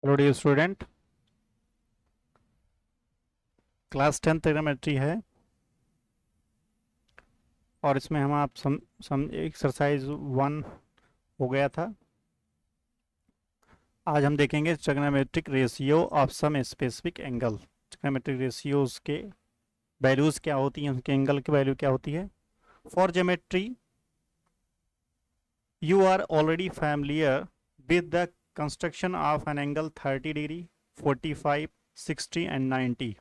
Hello dear student, class 10 trigonometry है और इसमें हम आप सम एक्सरसाइज 1 हो गया था। आज हम देखेंगे trigonometric ratio of some specific angle. Trigonometric ratios के वैल्यूज क्या होती हैं, उनके एंगल की वैल्यू क्या होती है। For geometry you are already familiar with the construction of an angle 30 degree, 45, 60 and 90।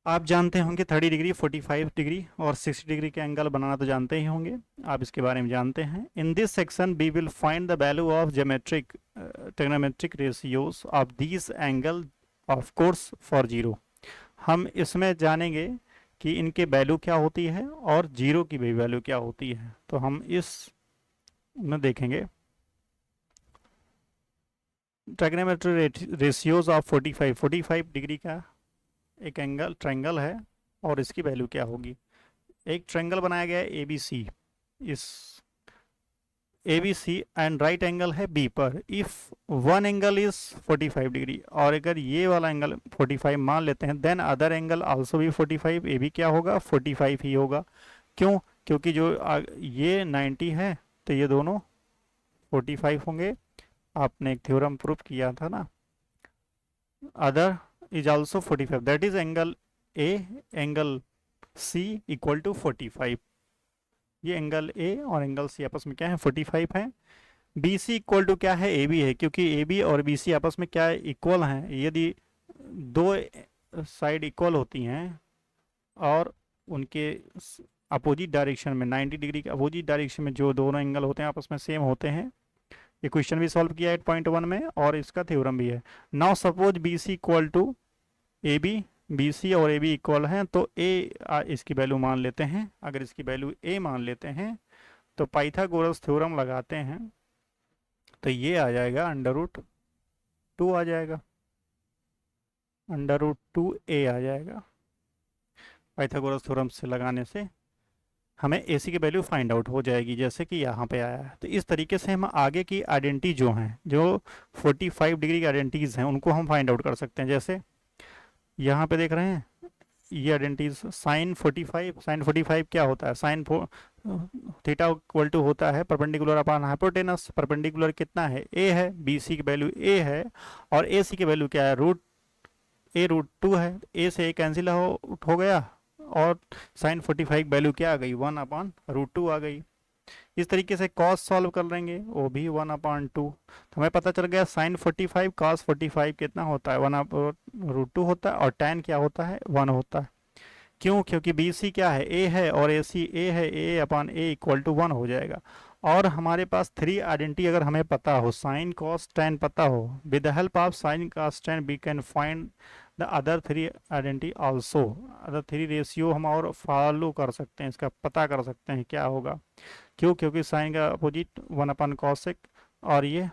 आप जानते होंगे 30 डिग्री, 45 डिग्री और 60 डिग्री के एंगल बनाना तो जानते ही होंगे, आप इसके बारे में जानते हैं। In this section we will find the value of geometric trigonometric ratios of this angle, of course for zero. हम इसमें जानेंगे कि इनके वैल्यू क्या होती है और जीरो की भी वैल्यू क्या होती है, तो हम इस में देखेंगे। ट्रिग्नोमेट्रिक रेशियोज ऑफ 45 डिग्री का एक एंगल ट्रायंगल है और इसकी वैल्यू क्या होगी। एक ट्रायंगल बनाया गया है ABC, इस ABC एंड राइट एंगल है B पर। If one angle is 45 degree और अगर ये वाला एंगल 45 मान लेते हैं, देन अदर एंगल आल्सो भी 45, ये भी क्या होगा 45 ही होगा। क्यों? क्योंकि जो ये 90 है तो ये दोनों 45 होंगे। आपने एक थ्योरम प्रूफ किया था ना, other is also 45, that is angle A, angle C equal to 45। ये एंगल A और एंगल C आपस में क्या है 45 है। BC इक्वल टू क्या है AB है, क्योंकि AB और BC आपस में क्या इक्वल हैं। यदि दो साइड इक्वल होती हैं और उनके अपोजिट डायरेक्शन में 90 डिग्री के अपोजिट डायरेक्शन में जो दोनों एंगल होते हैं आपस में सेम होते हैं। ये क्वेश्चन भी सॉल्व किया है 8.1 में और इसका थ्योरम भी है। Now suppose BC equal to AB, BC और AB इक्वल हैं तो A इसकी वैल्यू मान लेते हैं। अगर इसकी वैल्यू A मान लेते हैं तो पाइथागोरस थ्योरम लगाते हैं तो ये आ जाएगा √2 आ जाएगा, √2A आ जाएगा। पाइथागोरस थ्योरम से लगाने से हमें AC की वैल्यू फाइंड आउट हो जाएगी, जैसे कि यहाँ पे आया है। तो इस तरीके से हम आगे की आइडेंटिटी जो हैं, जो 45 डिग्री की आइडेंटिटीज हैं, उनको हम फाइंड आउट कर सकते हैं। जैसे यहाँ पे देख रहे हैं ये आइडेंटिटीज, साइन 45 क्या होता है, साइन थीटा इक्वल टू होता है परपेंडिकुलर अपॉन हाइपोटेनस। परपेंडिकुलर कितना है A है, BC की वैल्यू A है और AC की वैल्यू क्या है √2 है। A से A कैंसिल हो गया और साइन 45 वैल्यू क्या आ गई 1/√2 आ गई। इस तरीके से कॉस सॉल्व कर लेंगे, वो भी 1/2। तो हमें पता चल गया साइन 45 कॉस 45 कितना होता है 1/√2 होता है और tan क्या होता है 1 होता है। क्यों? क्योंकि BC क्या है A है और AC A है, A/A इक्वल टू 1 हो जाएगा। और हमारे पास 3 आइडेंटिटी अगर हमें पता हो, साइन कॉस tan पता हो, with the help of sine cos tan we can find the other 3 identity also. Other 3 ratio हम और फॉलो कर सकते हैं, इसका पता कर सकते हैं क्या होगा। क्यों? क्योंकि साइन का अपोजिट 1/cos और ये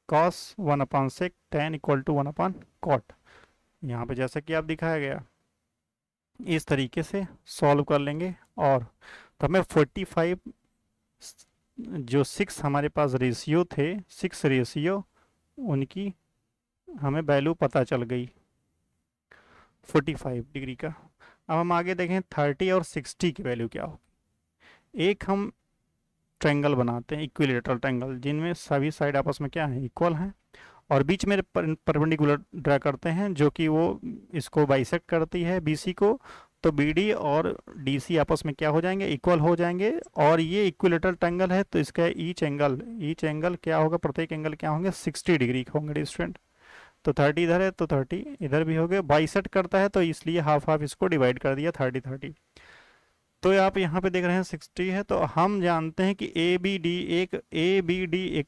cos 1/sec, tan equal to 1/cot। यहाँ पे जैसा कि आप दिखाया गया इस तरीके से सॉल्व कर लेंगे। और तो हमें 45 जो 6 हमारे पास रेशियो थे, 6 रेशियो, उनकी हमें वैल्यू पता चल गई 45 डिग्री का। अब हम आगे देखें 30 और 60 की वैल्यू क्या हो। एक हम ट्रायंगल बनाते हैं, इक्विलेटरल ट्रायंगल, जिनमें सभी साइड आपस में क्या है इक्वल हैं और बीच में परपेंडिकुलर ड्रा करते हैं जो कि वो इसको बाइसेक्ट करती है BC को। तो BD और DC आपस में क्या हो जाएंगे इक्वल हो जाएंगे और ये इक्विलेटरल ट्रायंगल है तो इसका ईच एंगल क्या होगा, प्रत्येक एंगल क्या होंगे 60 डिग्री के होंगे स्टूडेंट। तो 30 इधर है तो 30 इधर भी हो गए, बाइसेक्ट करता है तो इसलिए हाफ हाफ इसको डिवाइड कर दिया 30-30। तो आप यहाँ पे देख रहे हैं 60 है, तो हम जानते हैं कि ABD एक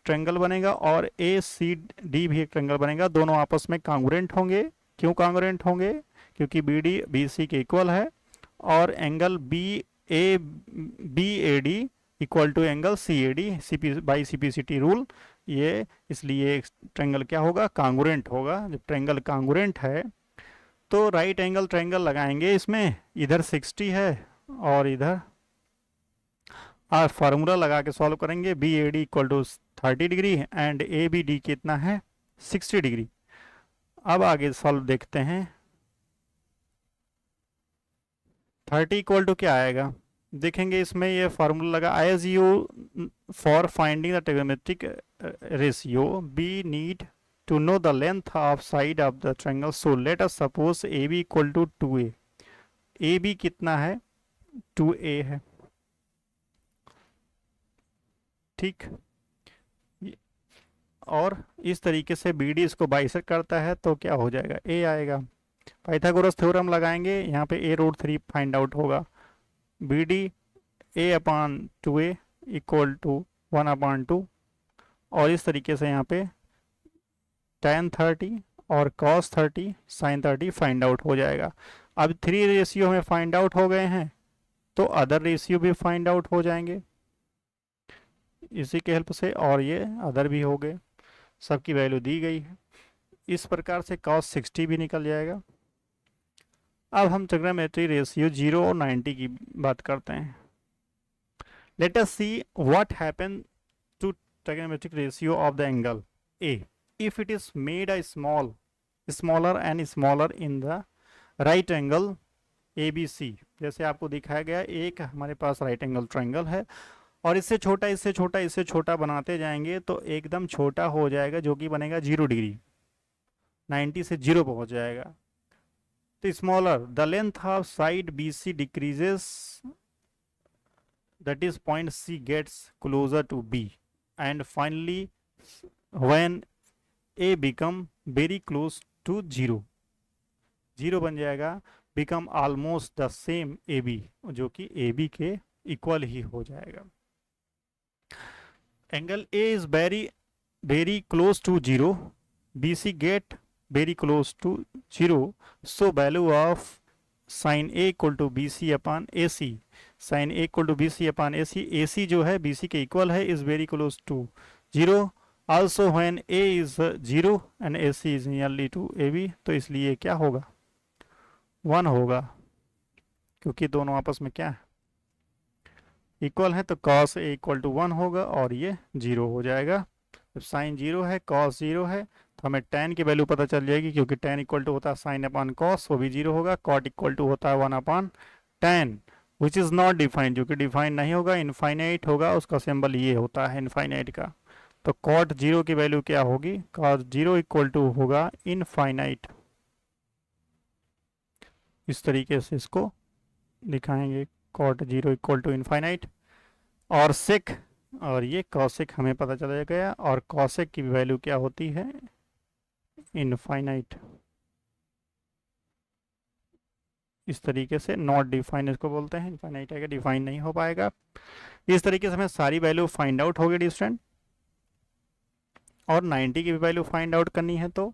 ट्रायंगल बनेगा और ACD भी एक ट्रायंगल बनेगा। दोनों आपस में कांग्रुएंट होंगे। क्यों कांग्रुएंट होंगे? क्योंकि BD BC के इक्वल है और angle BAD equal to angle CAD by CPCT rule. ये इसलिए ट्रायंगल क्या होगा कांग्रुएंट होगा। जब ट्रायंगल कांग्रुएंट है तो राइट एंगल ट्रायंगल लगाएंगे। इसमें इधर 60 है और इधर आप फार्मूला लगा के सॉल्व करेंगे। BAD equal to 30 degree and ABD कितना है 60 डिग्री। अब आगे सॉल्व देखते हैं। 30 इक्वल टू क्या आएगा, देखेंगे इसमें ये फार्मूला लगा, as you for finding the trigonometric ratio we need to know the length of side of the triangle, so let us suppose A B equal to 2a। A B कितना है, 2a है, ठीक। और इस तरीके से B D इसको bisect करता है तो क्या हो जाएगा, ए आएगा। पाइथागोरस थ्योरम लगाएंगे, यहाँ पे a√3 फाइंड आउट होगा, B D a/2a equal to 1/2। और इस तरीके से यहाँ पे tan 30 और cos 30 sin 30 फाइंड आउट हो जाएगा। अब 3 रेशियो हमें फाइंड आउट हो गए हैं, तो अदर रेशियो भी फाइंड आउट हो जाएंगे इसी के हेल्प से, और ये अदर भी हो गए, सबकी वैल्यू दी गई है। इस प्रकार से cos 60 भी निकल जाएगा। अब हम ट्रिग्नोमेट्री रेशियो 0 और 90 की बात करते हैं। Let us see what happen to trigonometric ratio of the angle A if it is made a smaller and smaller in the right angle ABC। जैसे आपको दिखाया गया, एक हमारे पास राइट एंगल ट्रायंगल है और इससे छोटा इससे छोटा इससे छोटा बनाते जाएंगे तो एकदम छोटा हो जाएगा, जो कि बनेगा 0 डिग्री, 90 से 0 पहुंच जाएगा। तो smaller the length of side BC decreases, that is point C gets closer to B, and finally when A become very close to 0, 0 बन जाएगा, become almost the same AB, जो कि AB के इक्वल ही हो जाएगा। Angle A is very close to 0, BC get very close to 0, so value of sin A equal to BC upon AC, sin A equal to BC upon AC, AC जो है BC के equal है, is very close to 0, also when A is 0 and AC is nearly to AB, तो इसलिए क्या होगा, 1 होगा, क्योंकि दोनों आपस में क्या है, इक्वल है। तो cos A इक्वल टू 1 होगा और ये 0 हो जाएगा। जब साइन 0 है, cos 0 है, तो हमें tan की वैल्यू पता चल जाएगी, क्योंकि tan इक्वल टू होता है साइन अपान cos, वो भी 0 होगा। cot इक्वल टू होता है 1/tan, which is not defined, जो कि डिफाइन नहीं होगा, इनफाइनाइट होगा, उसका सिंबल ये होता है इनफाइनाइट का। तो cot 0 की वैल्यू क्या होगी, cos 0 इक्वल टू होगा इनफाइनाइट। इस तरीके से इसको दिखाएंगे, cot 0 इक्वल टू इनफाइनाइट। और सेक और ये कॉसेक हमें पता चला गया, और कॉसेक की वैल्यू क्या होती है, इनफाइनाइट। इस तरीके से नॉट डिफाइन इसको बोलते हैं, इनफाइनाइट है, डिफाइन नहीं हो पाएगा। इस तरीके से हमें सारी वैल्यू फाइंड आउट हो गई डिस्टेंट, और 90 की भी वैल्यू फाइंड आउट करनी है। तो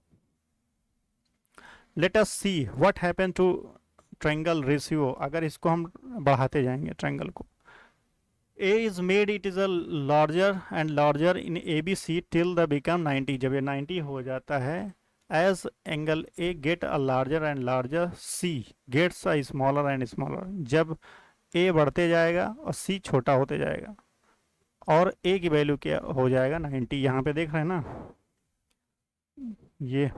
let us see what happen to triangle ratio, अगर इसको हम बढ़ाते जाएंगे ट्रायंगल को, A is made it is a larger and larger in ABC till the become 90, जब ये 90 हो जाता है, as angle A get a larger and larger, C gets a smaller and smaller, जब A बढ़ते जाएगा और C छोटा होते जाएगा, और A की वैल्यू क्या हो जाएगा, 90। यहाँ पे देख रहे हैं ना, ये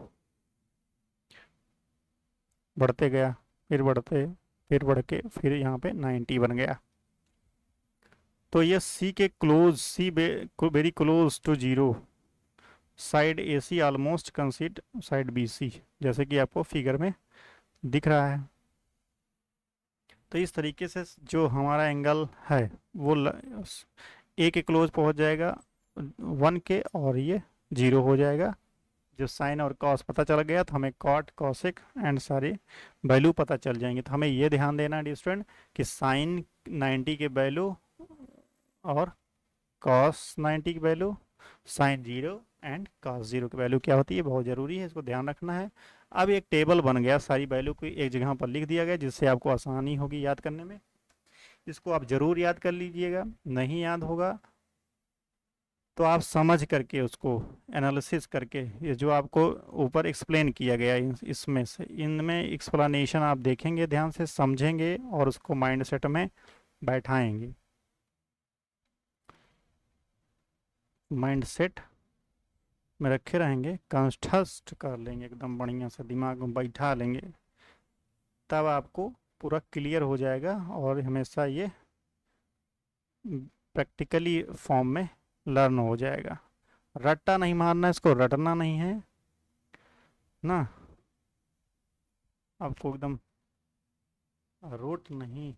बढ़ते गया, फिर बढ़ के फिर यहाँ पे 90 बन गया। तो ये C के close, C very close to 0, side AC almost coincide side BC, जैसे कि आपको फिगर में दिख रहा है। तो इस तरीके से जो हमारा एंगल है वो A के क्लोज पहुंच जाएगा 1 के, और ये 0 हो जाएगा। जो साइन और कॉस पता चल गया, तो हमें कॉट कॉसेक एंड सारे वैल्यू पता चल जाएंगे। तो हमें ये ध्यान देना है स्टूडेंट कि साइन 90 के वैल्यू और cos 90 की वैल्यू, साइन 0 एंड cos 0 की वैल्यू क्या होती है, बहुत ज़रूरी है, इसको ध्यान रखना है। अब एक टेबल बन गया, सारी वैल्यू को एक जगह पर लिख दिया गया, जिससे आपको आसानी होगी याद करने में। इसको आप ज़रूर याद कर लीजिएगा, नहीं याद होगा तो आप समझ करके उसको एनालिसिस करके, ये जो आपको ऊपर एक्सप्लेन किया गया इसमें से, इनमें एक्सप्लेनेशन आप देखेंगे, ध्यान से समझेंगे और उसको माइंड सेट में बैठाएंगे। माइंड सेट में रखे रहेंगे, कंठस्थ कर लेंगे एकदम बढ़िया से, दिमाग में बैठा लेंगे, तब आपको पूरा क्लियर हो जाएगा और हमेशा ये प्रैक्टिकली फॉर्म में लर्न हो जाएगा। रट्टा नहीं मारना, इसको रटना नहीं है ना, आपको एकदम रोट नहीं,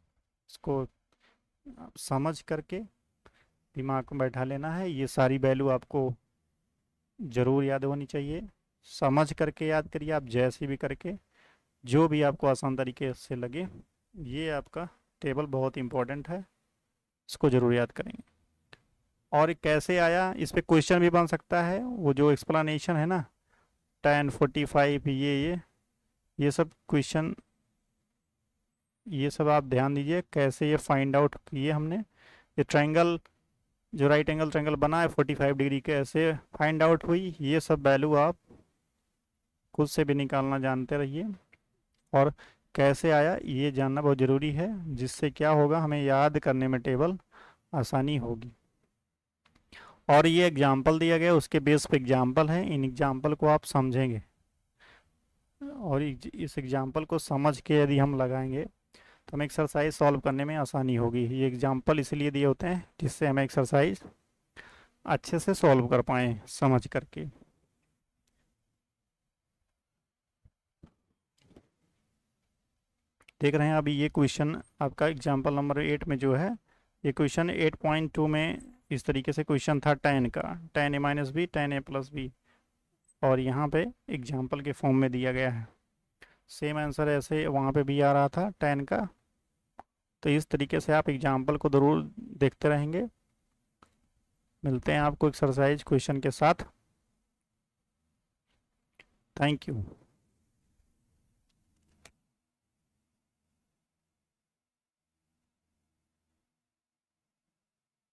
इसको समझ करके दिमाग में बैठा लेना है। ये सारी वैल्यू आपको ज़रूर याद होनी चाहिए, समझ करके याद करिए आप, जैसे भी करके, जो भी आपको आसान तरीके से लगे। ये आपका टेबल बहुत इंपॉर्टेंट है, इसको ज़रूर याद करेंगे। और कैसे आया, इस पे क्वेश्चन भी बन सकता है, वो जो एक्सप्लेनेशन है ना, 10, 45, ये सब क्वेश्चन, ये सब आप ध्यान दीजिए कैसे ये फाइंड आउट किए हमने। ये ट्रायंगल, जो राइट एंगल ट्रायंगल बना है 45 डिग्री के, ऐसे फाइंड आउट हुई, ये सब वैल्यू आप खुद से भी निकालना जानते रहिए। और कैसे आया ये जानना बहुत ज़रूरी है, जिससे क्या होगा, हमें याद करने में टेबल आसानी होगी। और ये एग्जाम्पल दिया गया, उसके बेस पे एग्जाम्पल है, इन एग्जाम्पल को आप समझेंगे और इस एग्जाम्पल को समझ के यदि हम लगाएंगे तो हमें एक्सरसाइज सॉल्व करने में आसानी होगी। ये एग्जाम्पल इसलिए दिए होते हैं जिससे हमें एक्सरसाइज अच्छे से सॉल्व कर पाएँ समझ करके। देख रहे हैं अभी ये क्वेश्चन आपका एग्जाम्पल नंबर 8 में जो है, ये क्वेश्चन 8.2 में इस तरीके से क्वेश्चन था tan का, tan a - b tan a + b, और यहाँ पे एग्जाम्पल के फॉर्म में दिया गया है। सेम आंसर ऐसे वहाँ पे भी आ रहा था tan का। तो इस तरीके से आप एग्जाम्पल को ज़रूर देखते रहेंगे। मिलते हैं आपको एक्सरसाइज क्वेश्चन के साथ। Thank you.